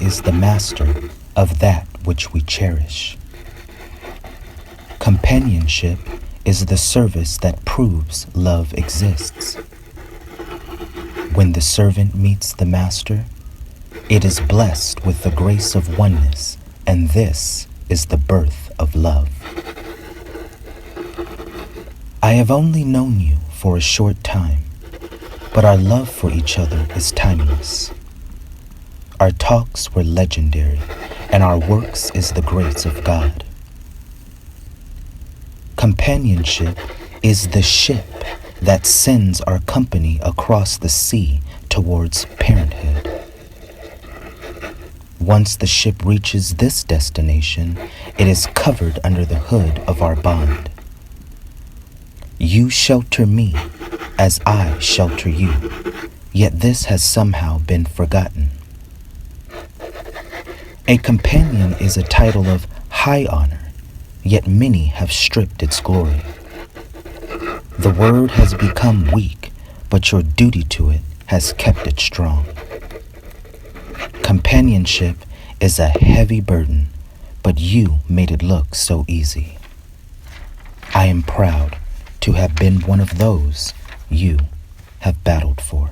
is the master of that which we cherish. Companionship is the service that proves love exists. When the servant meets the master, it is blessed with the grace of oneness, and this is the birth of love. I have only known you for a short time, but our love for each other is timeless. Our talks were legendary, and our works is the grace of God. Companionship is the ship that sends our company across the sea towards parenthood. Once the ship reaches this destination, it is covered under the hood of our bond. You shelter me as I shelter you, yet this has somehow been forgotten. A companion is a title of high honor, yet many have stripped its glory. The word has become weak, but your duty to it has kept it strong. Companionship is a heavy burden, but you made it look so easy. I am proud to have been one of those you have battled for.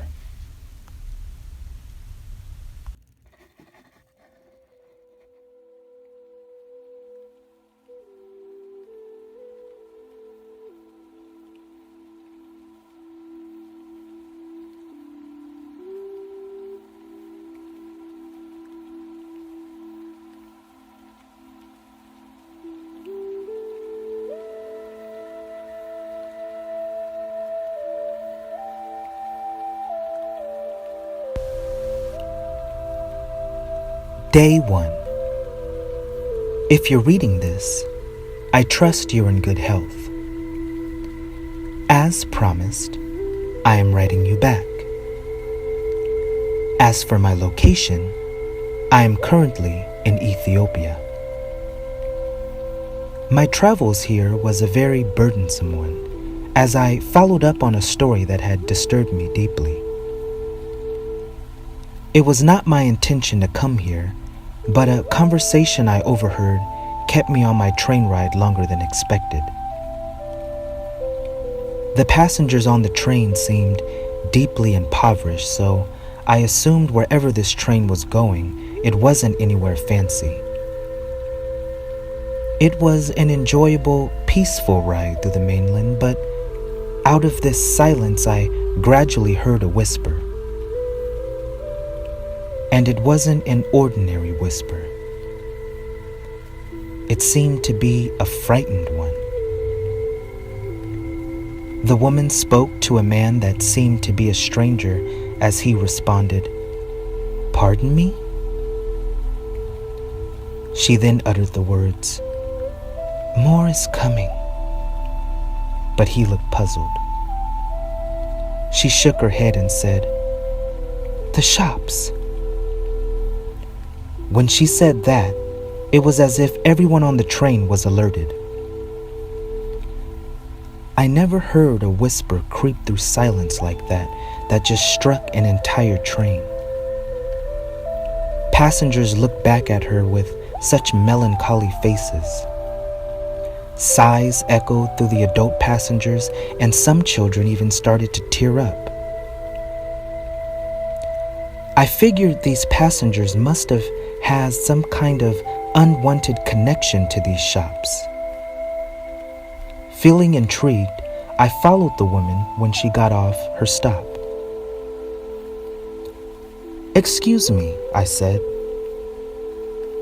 Day 1. If you're reading this, I trust you're in good health. As promised, I am writing you back. As for my location, I am currently in Ethiopia. My travels here was a very burdensome one, as I followed up on a story that had disturbed me deeply. It was not my intention to come here, but a conversation I overheard kept me on my train ride longer than expected. The passengers on the train seemed deeply impoverished, so I assumed wherever this train was going, it wasn't anywhere fancy. It was an enjoyable, peaceful ride through the mainland, but out of this silence I gradually heard a whisper. And it wasn't an ordinary whisper. It seemed to be a frightened one. The woman spoke to a man that seemed to be a stranger as he responded, "Pardon me?" She then uttered the words, "More is coming." But he looked puzzled. She shook her head and said, "The shops." When she said that, it was as if everyone on the train was alerted. I never heard a whisper creep through silence like that just struck an entire train. Passengers looked back at her with such melancholy faces. Sighs echoed through the adult passengers, and some children even started to tear up. I figured these passengers must have had some kind of unwanted connection to these shops. Feeling intrigued, I followed the woman when she got off her stop. "Excuse me," I said.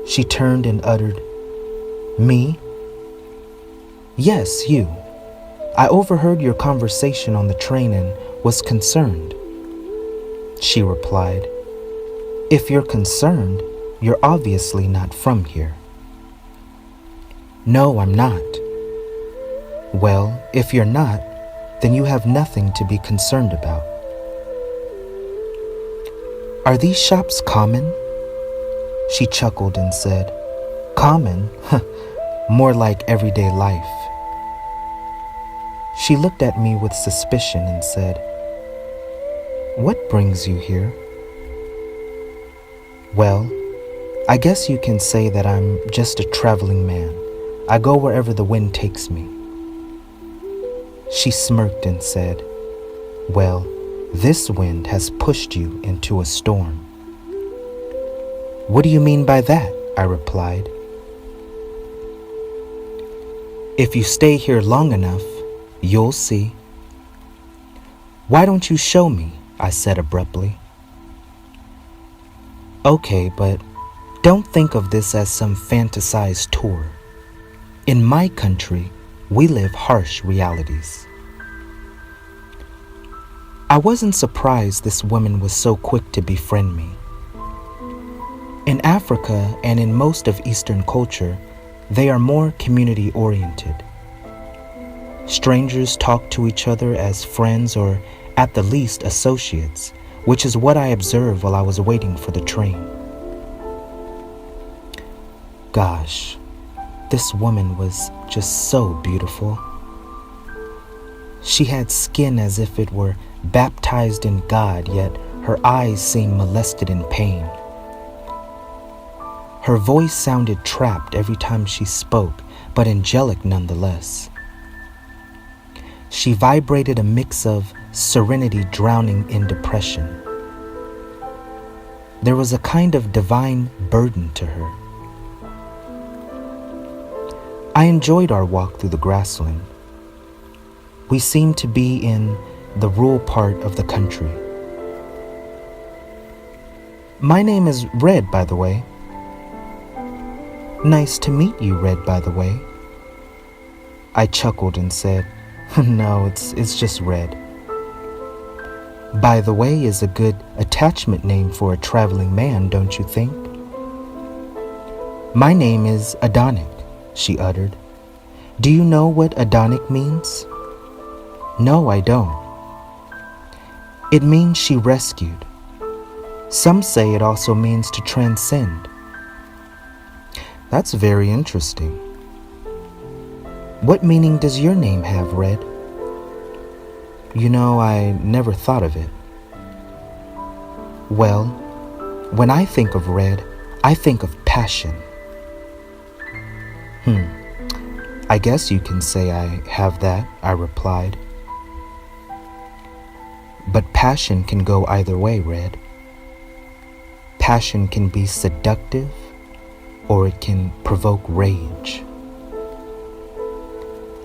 She turned and uttered, "Me?" "Yes, you. I overheard your conversation on the train and was concerned." She replied, "If you're concerned, you're obviously not from here." "No, I'm not." "Well, if you're not, then you have nothing to be concerned about." "Are these shops common?" She chuckled and said, "Common? More like everyday life." She looked at me with suspicion and said, "What brings you here?" "Well, I guess you can say that I'm just a traveling man. I go wherever the wind takes me. She smirked and said, "Well, this wind has pushed you into a storm." "What do you mean by that?" I replied. "If you stay here long enough, you'll see." "Why don't you show me?" I said abruptly. "Okay, but don't think of this as some fantasized tour. In my country, we live harsh realities." I wasn't surprised this woman was so quick to befriend me. In Africa and in most of Eastern culture, they are more community-oriented. Strangers talk to each other as friends or at the least associates, which is what I observed while I was waiting for the train. Gosh, this woman was just so beautiful. She had skin as if it were baptized in God, yet her eyes seemed molested in pain. Her voice sounded trapped every time she spoke, but angelic nonetheless. She vibrated a mix of serenity drowning in depression. There was a kind of divine burden to her. I enjoyed our walk through the grassland. We seemed to be in the rural part of the country. "My name is Red, by the way." "Nice to meet you, Red, by the way." I chuckled and said, "No, it's just Red." "By the way is a good attachment name for a traveling man, don't you think?" "My name is Adanech," she uttered. "Do you know what Adanech means?" "No, I don't." "It means she rescued. Some say it also means to transcend." "That's very interesting. What meaning does your name have, Red?" "You know, I never thought of it." "Well, when I think of Red, I think of passion." I guess you can say I have that," I replied. "But passion can go either way, Red. Passion can be seductive, or it can provoke rage."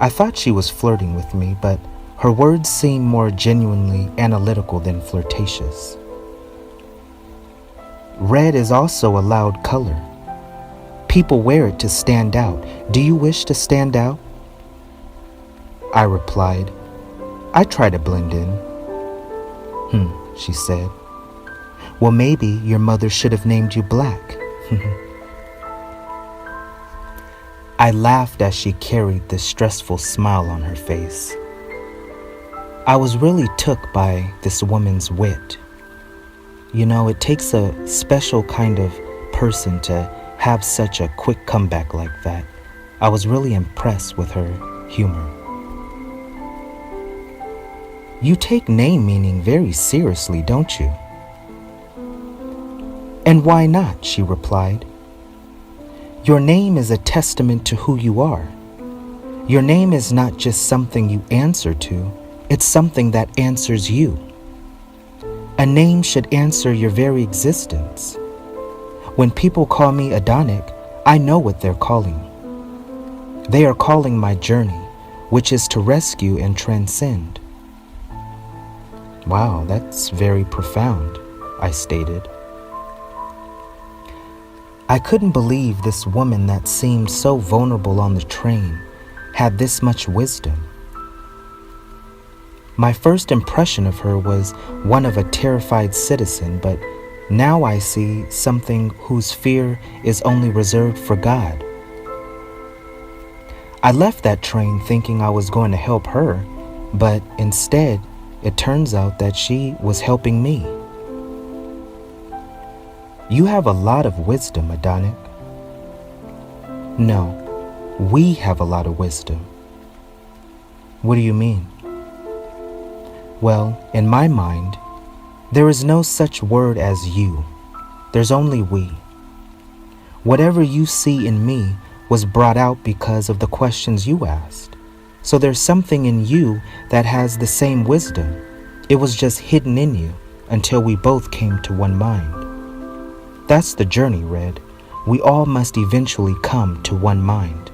I thought she was flirting with me, but her words seemed more genuinely analytical than flirtatious. "Red is also a loud color. People wear it to stand out. Do you wish to stand out?" I replied, "I try to blend in." She said. "Well, maybe your mother should have named you Black." I laughed as she carried this stressful smile on her face. I was really took by this woman's wit. You know, it takes a special kind of person to have such a quick comeback like that. I was really impressed with her humor. "You take name meaning very seriously, don't you?" "And why not?" she replied. "Your name is a testament to who you are. Your name is not just something you answer to, it's something that answers you. A name should answer your very existence. When people call me Adanech, I know what they're calling. They are calling my journey, which is to rescue and transcend." "Wow, that's very profound," I stated. I couldn't believe this woman that seemed so vulnerable on the train had this much wisdom. My first impression of her was one of a terrified citizen, but now I see something whose fear is only reserved for God. I left that train thinking I was going to help her, but instead, it turns out that she was helping me. "You have a lot of wisdom, Adanech." "No, we have a lot of wisdom." "What do you mean?" "Well, in my mind, there is no such word as you. There's only we. Whatever you see in me was brought out because of the questions you asked. So there's something in you that has the same wisdom. It was just hidden in you until we both came to one mind. That's the journey, Red. We all must eventually come to one mind.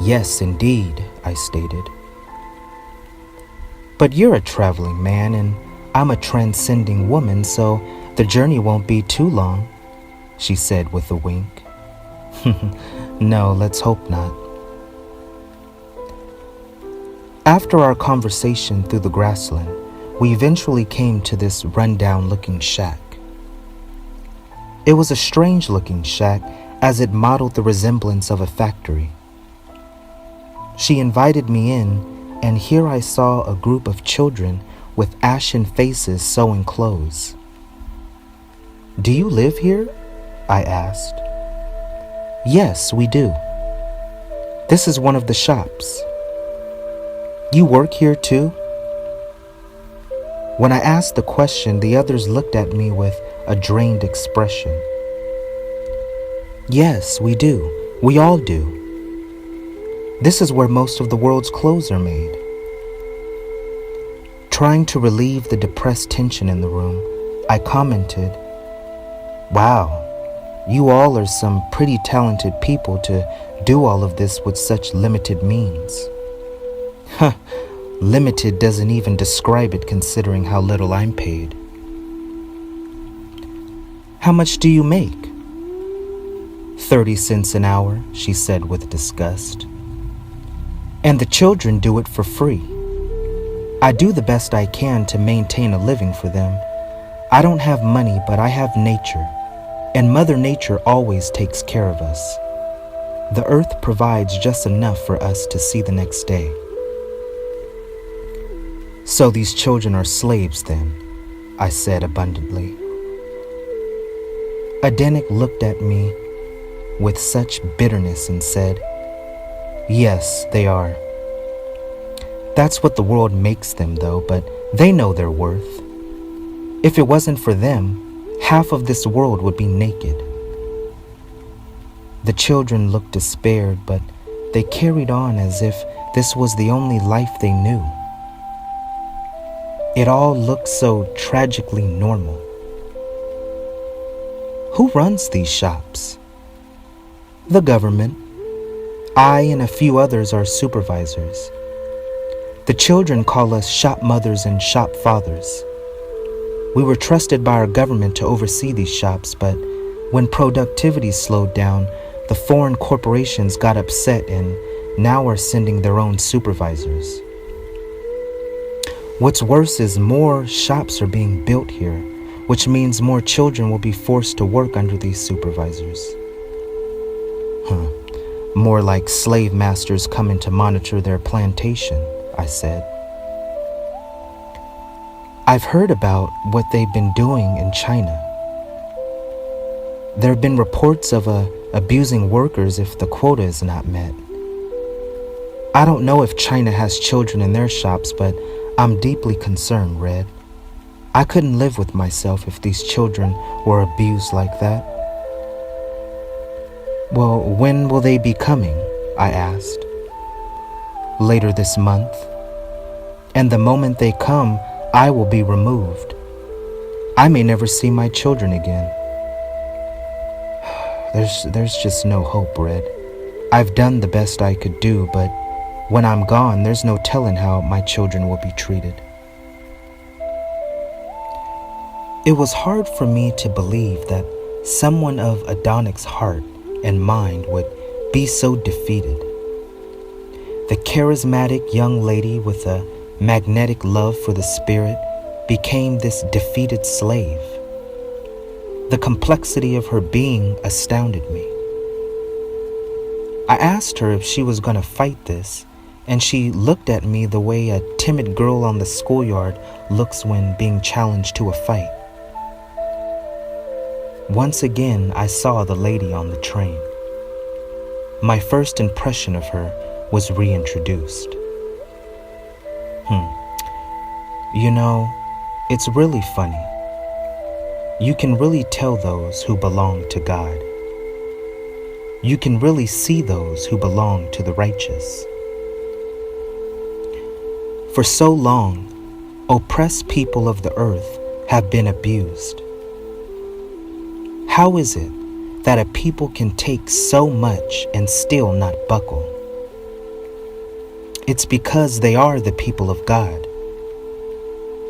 Yes, indeed, I stated. But you're a traveling man and I'm a transcending woman, so the journey won't be too long, she said with a wink. No, let's hope not. After our conversation through the grassland, we eventually came to this rundown-looking shack. It was a strange-looking shack as it modeled the resemblance of a factory. She invited me in, and here I saw a group of children with ashen faces sewing clothes. "Do you live here?" I asked. "Yes, we do. This is one of the shops. You work here too?" When I asked the question, the others looked at me with a drained expression. "Yes, we do. We all do. This is where most of the world's clothes are made." Trying to relieve the depressed tension in the room, I commented, "Wow, you all are some pretty talented people to do all of this with such limited means." Huh, limited doesn't even describe it considering how little I'm paid. "How much do you make?" 30 cents an hour, she said with disgust. "And the children do it for free. I do the best I can to maintain a living for them. I don't have money, but I have nature, and Mother Nature always takes care of us. The earth provides just enough for us to see the next day." "So these children are slaves then," I said abundantly. Adanech looked at me with such bitterness and said, "Yes, they are. That's what the world makes them though, but they know their worth. If it wasn't for them, half of this world would be naked." The children looked despaired, but they carried on as if this was the only life they knew. It all looked so tragically normal. "Who runs these shops?" "The government. I and a few others are supervisors. The children call us shop mothers and shop fathers. We were trusted by our government to oversee these shops, but when productivity slowed down, the foreign corporations got upset and now are sending their own supervisors. What's worse is more shops are being built here, which means more children will be forced to work under these supervisors." "More like slave masters coming to monitor their plantation," I said. "I've heard about what they've been doing in China. There have been reports of abusing workers if the quota is not met. I don't know if China has children in their shops, but I'm deeply concerned, Red. I couldn't live with myself if these children were abused like that." "Well, when will they be coming?" I asked. "Later this month. And the moment they come, I will be removed. I may never see my children again." There's just no hope, Red. I've done the best I could do, but when I'm gone, there's no telling how my children will be treated. It was hard for me to believe that someone of Adanech's heart and mind would be so defeated. The charismatic young lady with a magnetic love for the spirit became this defeated slave. The complexity of her being astounded me. I asked her if she was going to fight this, and she looked at me the way a timid girl on the schoolyard looks when being challenged to a fight. Once again, I saw the lady on the train. My first impression of her was reintroduced. You know, it's really funny. you can really tell those who belong to God. You can really see those who belong to the righteous. For so long, oppressed people of the earth have been abused. How is it that a people can take so much and still not buckle? It's because they are the people of God.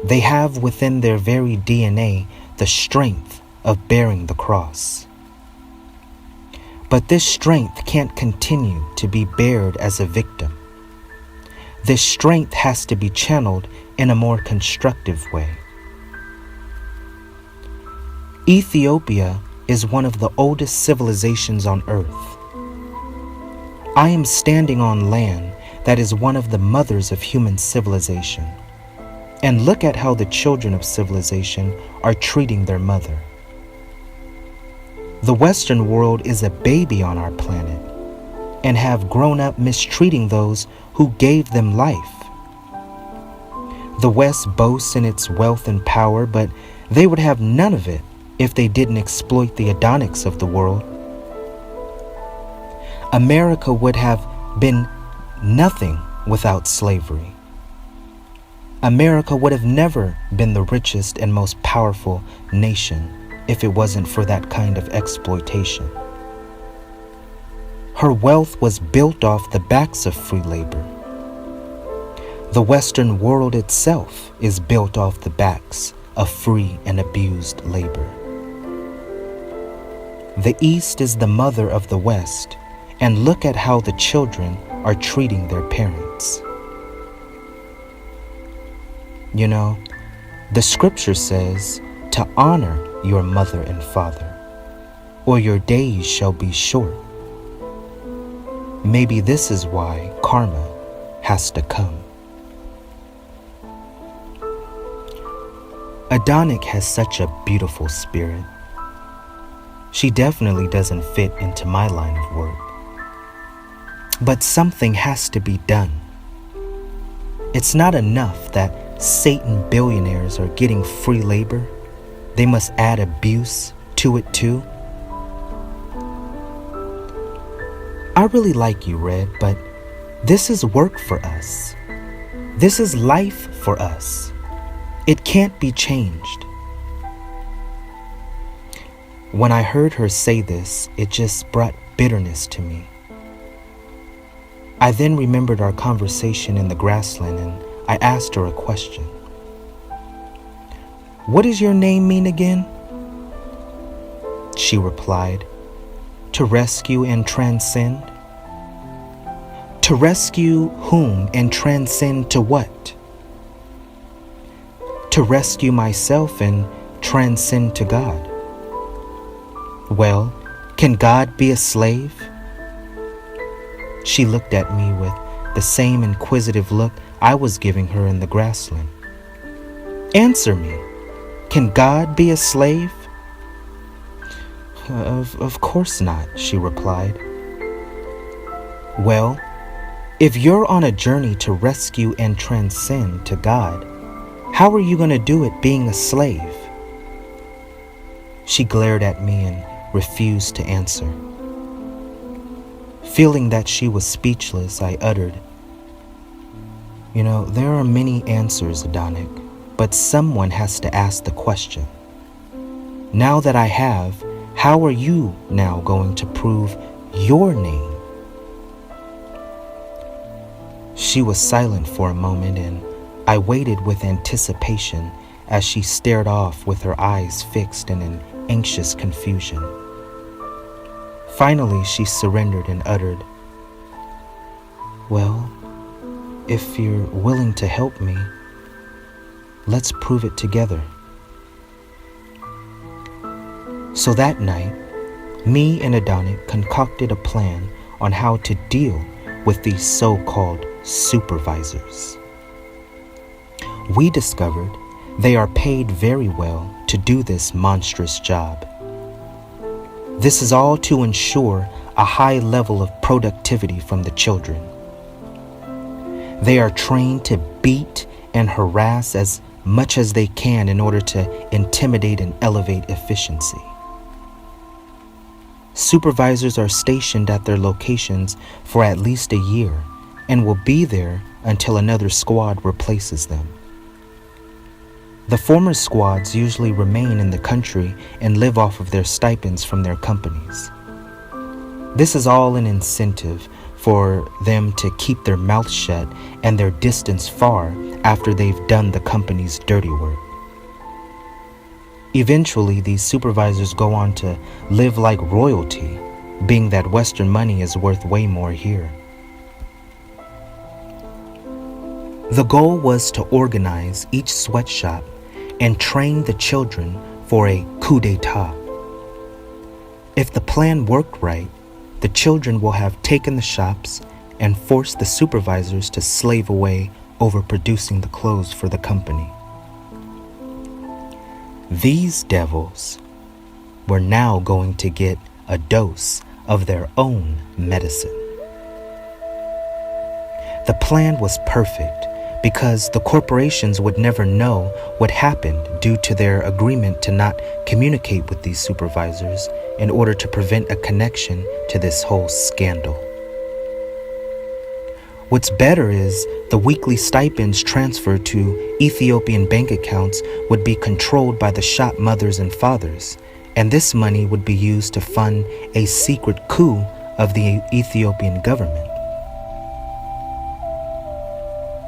They have within their very DNA the strength of bearing the cross. But this strength can't continue to be bared as a victim. This strength has to be channeled in a more constructive way. Ethiopia is one of the oldest civilizations on earth. I am standing on land that is one of the mothers of human civilization. And look at how the children of civilization are treating their mother. The Western world is a baby on our planet and have grown up mistreating those who gave them life. The West boasts in its wealth and power, but they would have none of it if they didn't exploit the Adanechs of the world. America would have been nothing without slavery. America would have never been the richest and most powerful nation if it wasn't for that kind of exploitation. Her wealth was built off the backs of free labor. The Western world itself is built off the backs of free and abused labor. The East is the mother of the West, and look at how the children are treating their parents. You know, the scripture says to honor your mother and father, or your days shall be short. Maybe this is why karma has to come. Adanech has such a beautiful spirit. She definitely doesn't fit into my line of work. But something has to be done. It's not enough that Satan billionaires are getting free labor. They must add abuse to it too. I really like you, Red, but this is work for us. This is life for us. It can't be changed. When I heard her say this, it just brought bitterness to me. I then remembered our conversation in the grassland and I asked her a question. What does your name mean again? She replied, to rescue and transcend. To rescue whom and transcend to what? To rescue myself and transcend to God. Well, can God be a slave? She looked at me with the same inquisitive look I was giving her in the grassland. Answer me. Can God be a slave? Of course not, she replied. Well, if you're on a journey to rescue and transcend to God, how are you going to do it being a slave? She glared at me and refused to answer. Feeling that she was speechless, I uttered, You know, there are many answers, Adanech, but someone has to ask the question. Now that I have, how are you now going to prove your name? She was silent for a moment, and I waited with anticipation as she stared off with her eyes fixed in an anxious confusion. Finally, she surrendered and uttered, "Well, if you're willing to help me, let's prove it together." So that night, me and Adanech concocted a plan on how to deal with these so-called supervisors. We discovered they are paid very well to do this monstrous job. This is all to ensure a high level of productivity from the children. They are trained to beat and harass as much as they can in order to intimidate and elevate efficiency. Supervisors are stationed at their locations for at least a year and will be there until another squad replaces them. The former squads usually remain in the country and live off of their stipends from their companies. This is all an incentive for them to keep their mouths shut and their distance far after they've done the company's dirty work. Eventually, these supervisors go on to live like royalty, being that Western money is worth way more here. The goal was to organize each sweatshop and train the children for a coup d'etat. If the plan worked right, the children will have taken the shops and forced the supervisors to slave away over producing the clothes for the company. These devils were now going to get a dose of their own medicine. The plan was perfect because the corporations would never know what happened due to their agreement to not communicate with these supervisors in order to prevent a connection to this whole scandal. What's better is the weekly stipends transferred to Ethiopian bank accounts would be controlled by the shop mothers and fathers, and this money would be used to fund a secret coup of the Ethiopian government.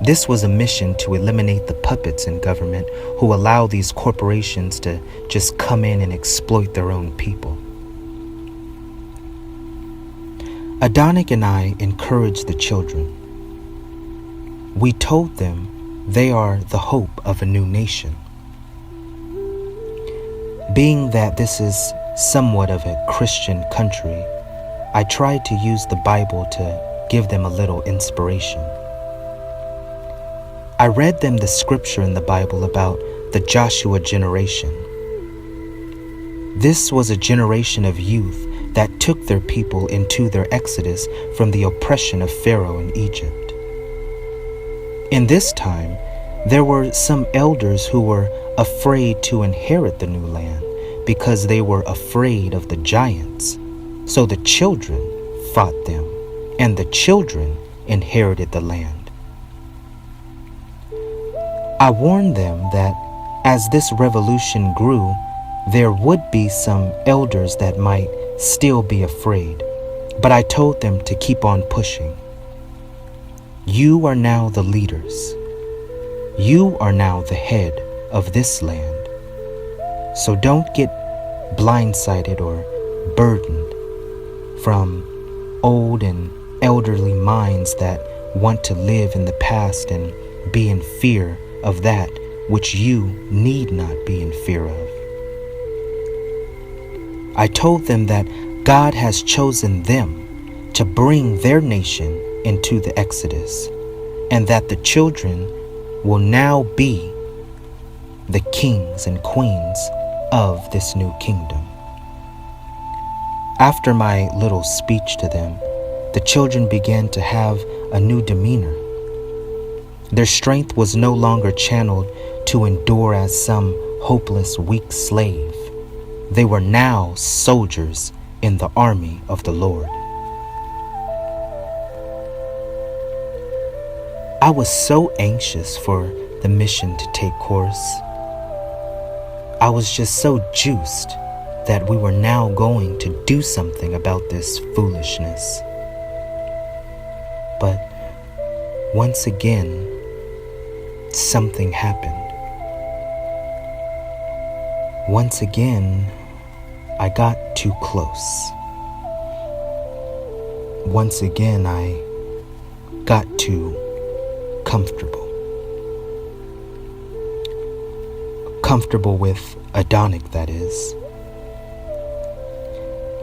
This was a mission to eliminate the puppets in government who allow these corporations to just come in and exploit their own people. Adanech and I encouraged the children. We told them they are the hope of a new nation. Being that this is somewhat of a Christian country, I tried to use the Bible to give them a little inspiration. I read them the scripture in the Bible about the Joshua generation. This was a generation of youth that took their people into their exodus from the oppression of Pharaoh in Egypt. In this time, there were some elders who were afraid to inherit the new land because they were afraid of the giants. So the children fought them, and the children inherited the land. I warned them that as this revolution grew, there would be some elders that might still be afraid, but I told them to keep on pushing. You are now the leaders. You are now the head of this land. So don't get blindsided or burdened from old and elderly minds that want to live in the past and be in fear of that which you need not be in fear of. I told them that God has chosen them to bring their nation into the Exodus, and that the children will now be the kings and queens of this new kingdom. After my little speech to them, the children began to have a new demeanor. Their strength was no longer channeled to endure as some hopeless, weak slave. They were now soldiers in the army of the Lord. I was so anxious for the mission to take course. I was just so juiced that we were now going to do something about this foolishness. But once again, something happened. Once again, I got too close. Once again, I got too comfortable. Comfortable with Adanech, that is.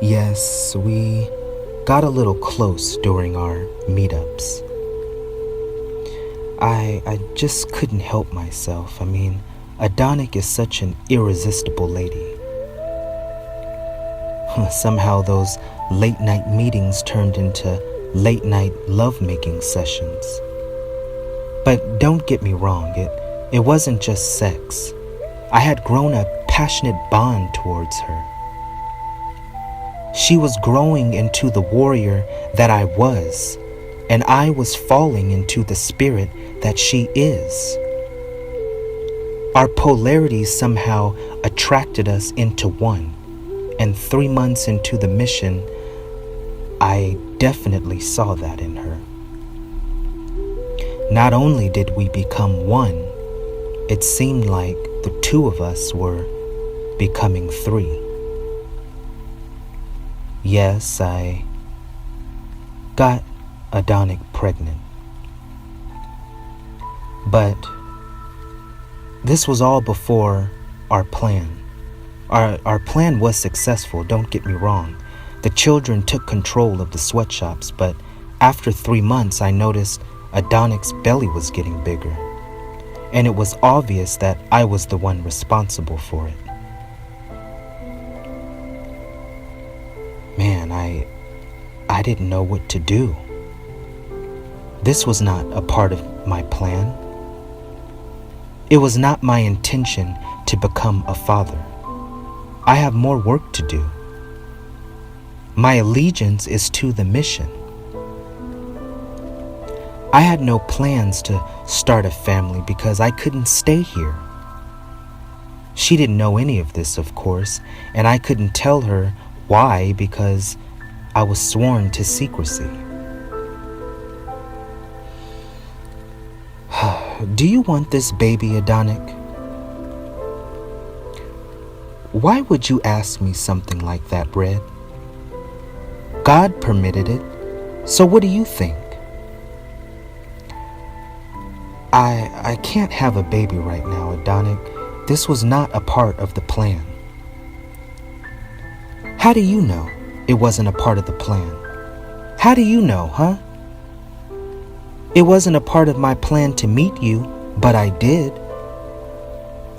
Yes, we got a little close during our meetups. I just couldn't help myself. I mean, Adanech is such an irresistible lady. Somehow those late night meetings turned into late night lovemaking sessions. But don't get me wrong, it It wasn't just sex. I had grown a passionate bond towards her. She was growing into the warrior that I was, and I was falling into the spirit that she is. Our polarities somehow attracted us into one, and 3 months into the mission, I definitely saw that in her. Not only did we become one, it seemed like the two of us were becoming three. Yes, I got Adanech pregnant. But this was all before our plan. Our plan was successful, don't get me wrong. The children took control of the sweatshops, but after 3 months I noticed Adanech's belly was getting bigger. And it was obvious that I was the one responsible for it. Man, I didn't know what to do. This was not a part of my plan. It was not my intention to become a father. I have more work to do. My allegiance is to the mission. I had no plans to start a family because I couldn't stay here. She didn't know any of this, of course, and I couldn't tell her why because I was sworn to secrecy. Do you want this baby, Adanech? Why would you ask me something like that, Red? God permitted it, so what do you think? I can't have a baby right now, Adanech. This was not a part of the plan. How do you know it wasn't a part of the plan? How do you know, huh? It wasn't a part of my plan to meet you, but I did.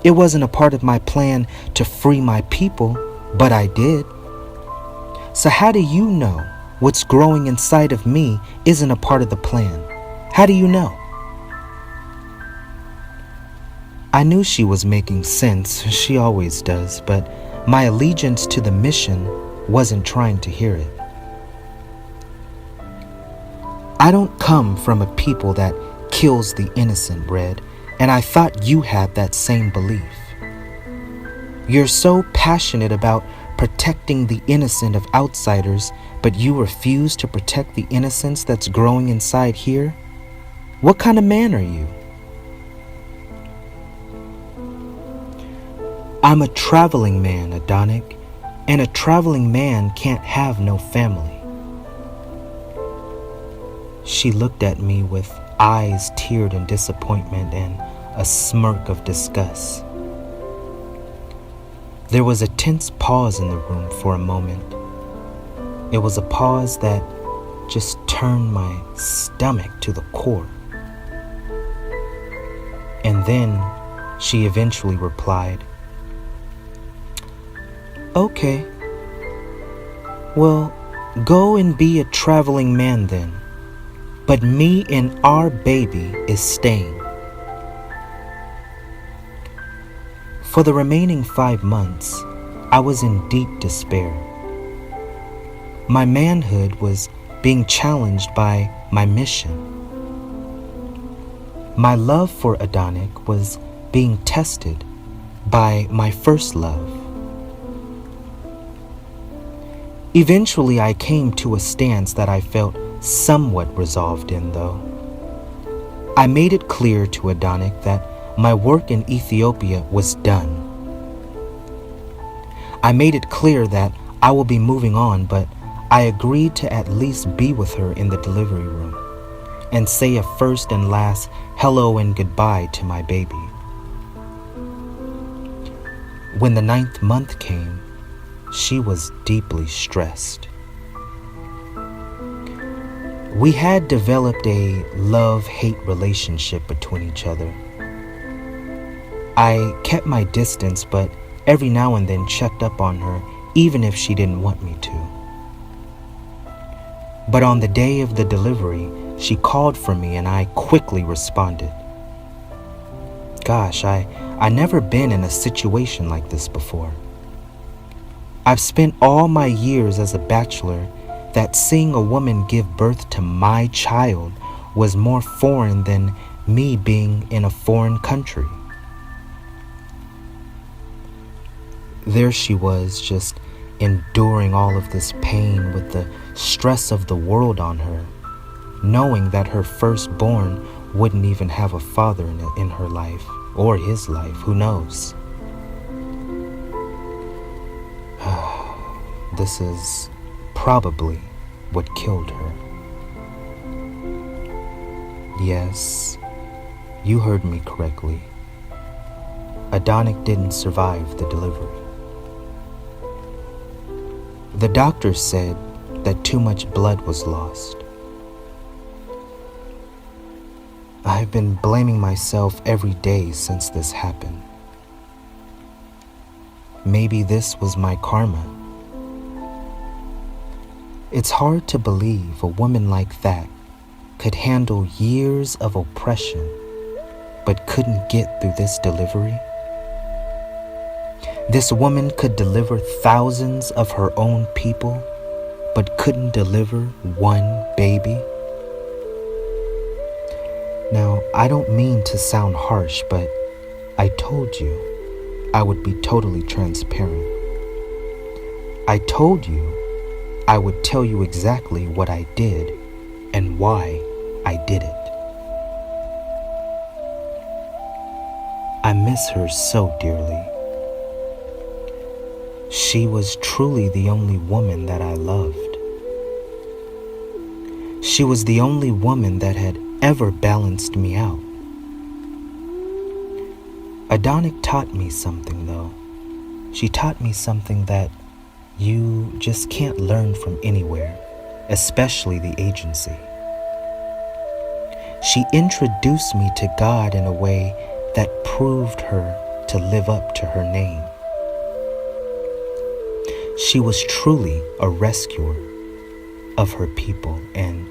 It wasn't a part of my plan to free my people, but I did. So how do you know what's growing inside of me isn't a part of the plan? How do you know? I knew she was making sense, she always does, but my allegiance to the mission wasn't trying to hear it. I don't come from a people that kills the innocent, Red, and I thought you had that same belief. You're so passionate about protecting the innocent of outsiders, but you refuse to protect the innocence that's growing inside here? What kind of man are you? I'm a traveling man, Adanech, and a traveling man can't have no family. She looked at me with eyes teared in disappointment and a smirk of disgust. There was a tense pause in the room for a moment. It was a pause that just turned my stomach to the core. And then she eventually replied, "Okay. Well, go and be a traveling man then. But me and our baby is staying." For the remaining 5 months, I was in deep despair. My manhood was being challenged by my mission. My love for Adanech was being tested by my first love. Eventually, I came to a stance that I felt somewhat resolved in, though. I made it clear to Adanech that my work in Ethiopia was done. I made it clear that I will be moving on, but I agreed to at least be with her in the delivery room and say a first and last hello and goodbye to my baby. When the 9th month came, she was deeply stressed. We had developed a love-hate relationship between each other. I kept my distance, but every now and then checked up on her, even if she didn't want me to. But on the day of the delivery, she called for me and I quickly responded. Gosh, I never been in a situation like this before. I've spent all my years as a bachelor that seeing a woman give birth to my child was more foreign than me being in a foreign country. There she was, just enduring all of this pain with the stress of the world on her, knowing that her firstborn wouldn't even have a father in her life, or his life, who knows. This is probably what killed her. Yes, you heard me correctly. Adanech didn't survive the delivery. The doctor said that too much blood was lost. I've been blaming myself every day since this happened. Maybe this was my karma. It's hard to believe a woman like that could handle years of oppression but couldn't get through this delivery. This woman could deliver thousands of her own people but couldn't deliver one baby. Now, I don't mean to sound harsh, but I told you I would be totally transparent. I told you I would tell you exactly what I did and why I did it. I miss her so dearly. She was truly the only woman that I loved. She was the only woman that had ever balanced me out. Adanech taught me something, though. She taught me something that you just can't learn from anywhere, especially the agency. She introduced me to God in a way that proved her to live up to her name. She was truly a rescuer of her people, and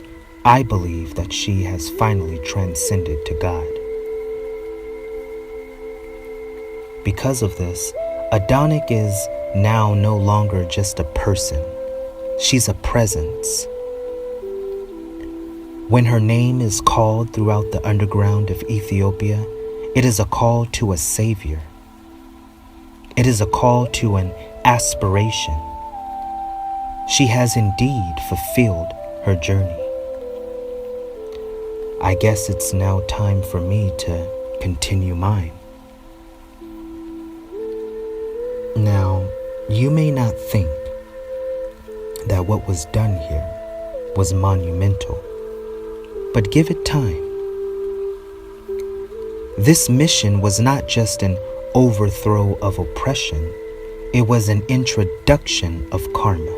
I believe that she has finally transcended to God. Because of this, Adanech is now no longer just a person. She's a presence. When her name is called throughout the underground of Ethiopia, it is a call to a savior. It is a call to an aspiration. She has indeed fulfilled her journey. I guess it's now time for me to continue mine. Now, you may not think that what was done here was monumental, but give it time. This mission was not just an overthrow of oppression, it was an introduction of karma.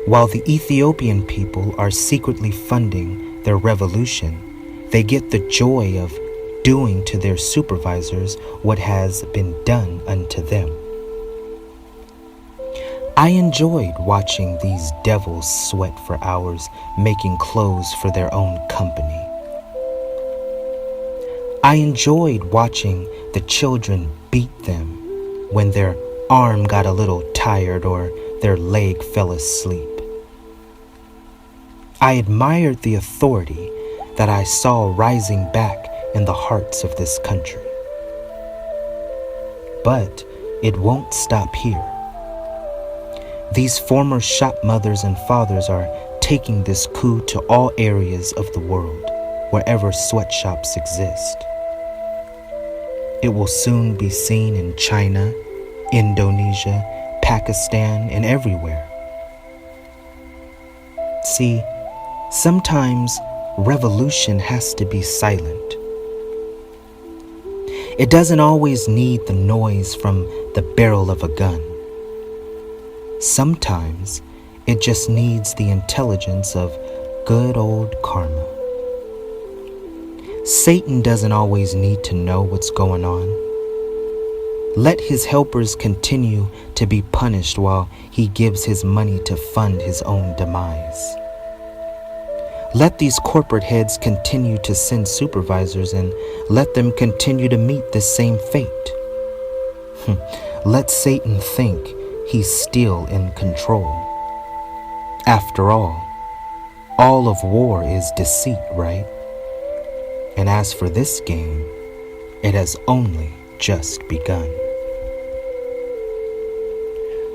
While the Ethiopian people are secretly funding their revolution, they get the joy of doing to their supervisors what has been done unto them. I enjoyed watching these devils sweat for hours making clothes for their own company. I enjoyed watching the children beat them when their arm got a little tired or their leg fell asleep. I admired the authority that I saw rising back in the hearts of this country. But it won't stop here. These former shop mothers and fathers are taking this coup to all areas of the world, wherever sweatshops exist. It will soon be seen in China, Indonesia, Pakistan, and everywhere. See, sometimes revolution has to be silent. It doesn't always need the noise from the barrel of a gun. Sometimes it just needs the intelligence of good old karma. Satan doesn't always need to know what's going on. Let his helpers continue to be punished while he gives his money to fund his own demise. Let these corporate heads continue to send supervisors and let them continue to meet the same fate. Let Satan think he's still in control. After all of war is deceit, right? And as for this game, it has only just begun.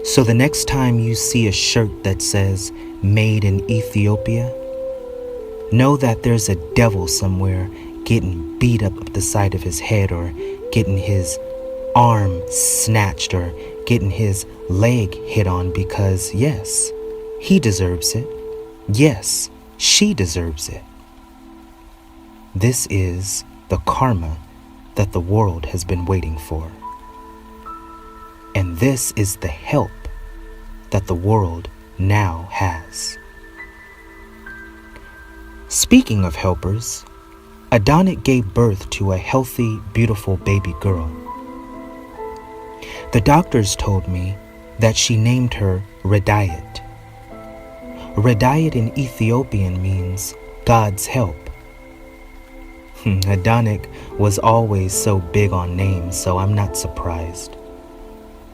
So the next time you see a shirt that says "Made in Ethiopia," know that there's a devil somewhere getting beat up the side of his head, or getting his arm snatched, or getting his leg hit on, because yes, he deserves it. Yes, she deserves it. This is the karma that the world has been waiting for. And this is the help that the world now has. Speaking of helpers, Adanech gave birth to a healthy, beautiful baby girl. The doctors told me that she named her Redayat. Redayat in Ethiopian means God's help. Adanech was always so big on names, so I'm not surprised.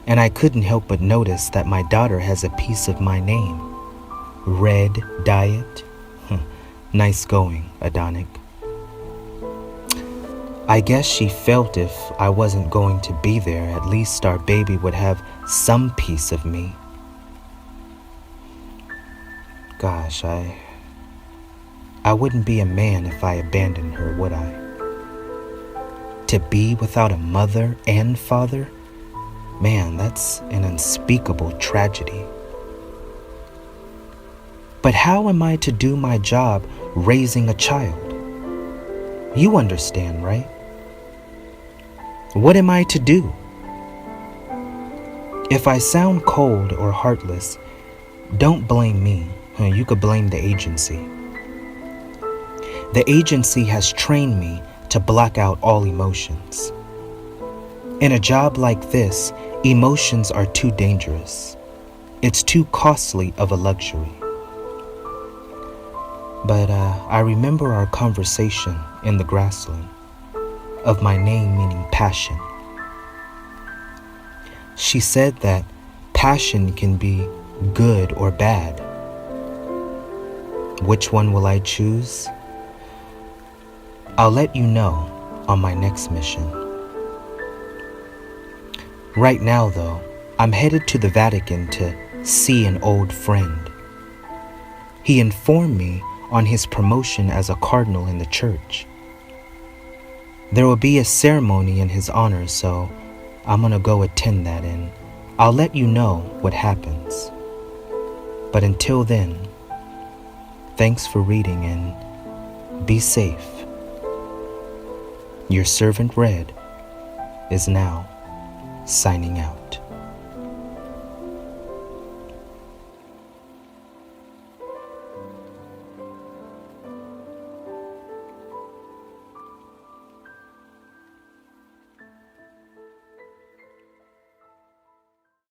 And I couldn't help but notice that my daughter has a piece of my name. Red Diet. Nice going, Adanech. I guess she felt if I wasn't going to be there, at least our baby would have some piece of me. Gosh, I wouldn't be a man if I abandoned her, would I? To be without a mother and father? Man, that's an unspeakable tragedy. But how am I to do my job raising a child? You understand, right? What am I to do? If I sound cold or heartless, don't blame me. You could blame the agency. The agency has trained me to block out all emotions. In a job like this, emotions are too dangerous. It's too costly of a luxury. But I remember our conversation in the grassland of my name meaning passion. She said that passion can be good or bad. Which one will I choose? I'll let you know on my next mission. Right now, though, I'm headed to the Vatican to see an old friend. He informed me on his promotion as a cardinal in the church. There will be a ceremony in his honor, so I'm gonna go attend that, and I'll let you know what happens. But until then, thanks for reading and be safe. Your servant Red is now signing out.